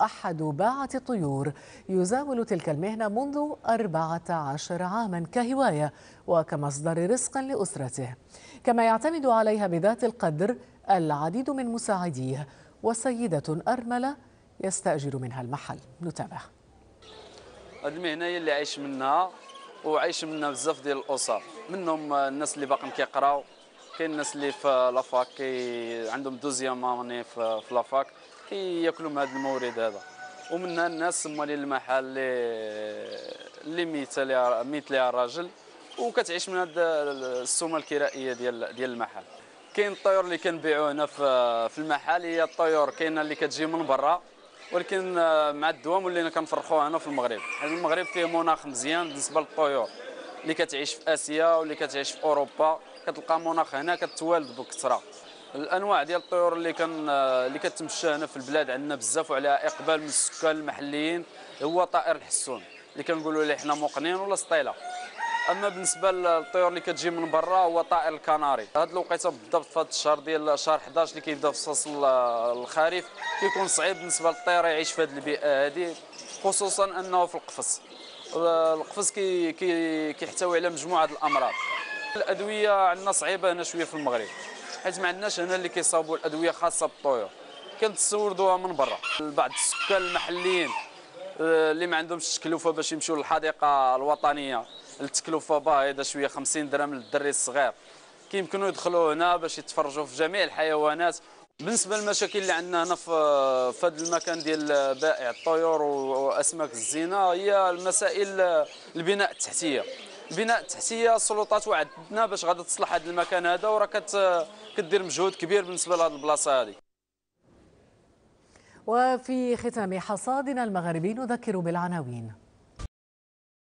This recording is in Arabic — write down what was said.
أحد باعة الطيور يزاول تلك المهنة منذ 14 عاما كهواية وكمصدر رزق لأسرته، كما يعتمد عليها بذات القدر العديد من مساعديه، وسيدة أرملة يستأجر منها المحل. نتابع. هذه المهنه هي اللي عايش منها، وعايش منها بزاف ديال الاسر، منهم الناس اللي باقيين كيقراو، كاين الناس اللي في لافاك عندهم دوزيام اني في لافاك كياكلوا من هذا المورد هذا، ومنها الناس موالين المحل اللي ميت ليها الراجل وكتعيش من هذه السومه الكرائيه ديال المحل. كاين الطيور اللي كنبيعوا هنا في المحل، هي الطيور كاينه اللي كتجي من برا، ولكن مع الدوام ولينا كنفرخوها هنا في المغرب. حيت المغرب فيه مناخ مزيان بالنسبه للطيور اللي كتعيش في اسيا واللي كتعيش في اوروبا، كتلقى مناخ هنا كتوالد بكثره. الانواع ديال الطيور اللي كتمشى هنا في البلاد عندنا بزاف وعليها اقبال من السكان المحليين، هو طائر الحسون اللي كنقولوا ليه حنا مقنين ولا سطيله. اما بالنسبه للطيور اللي كتجي من برا هو طائر الكناري. هذه الوقيته بالضبط في هذا الشهر ديال شهر 11 اللي كيبدا في فصل الخريف كيكون صعيب بالنسبه للطير يعيش في هذه البيئه هذه، خصوصا انه في القفص. القفص كيحتوي على مجموعه الامراض. الادويه عندنا صعيبه هنا شويه في المغرب، حيت ما عندناش هنا اللي كيصاوبوا الادويه خاصه بالطيور، كنتسوردوها من برا. بعض السكان المحليين اللي ما عندهمش التكلفه باش يمشيو للحديقه الوطنيه، التكلفه باهظه شويه، 50 درهم للدري الصغير، كيمكنوا يدخلوا هنا باش يتفرجوا في جميع الحيوانات. بالنسبه للمشاكل اللي عندنا هنا في هذا المكان ديال بائع الطيور واسماك الزينه، هي المسائل البناء التحتيه. البناء التحتيه السلطات وعدتنا باش غادي تصلح هذا المكان هذا، وراه كدير مجهود كبير بالنسبه لهذه البلاصه هذه. وفي ختام حصادنا المغربي نذكر بالعناوين.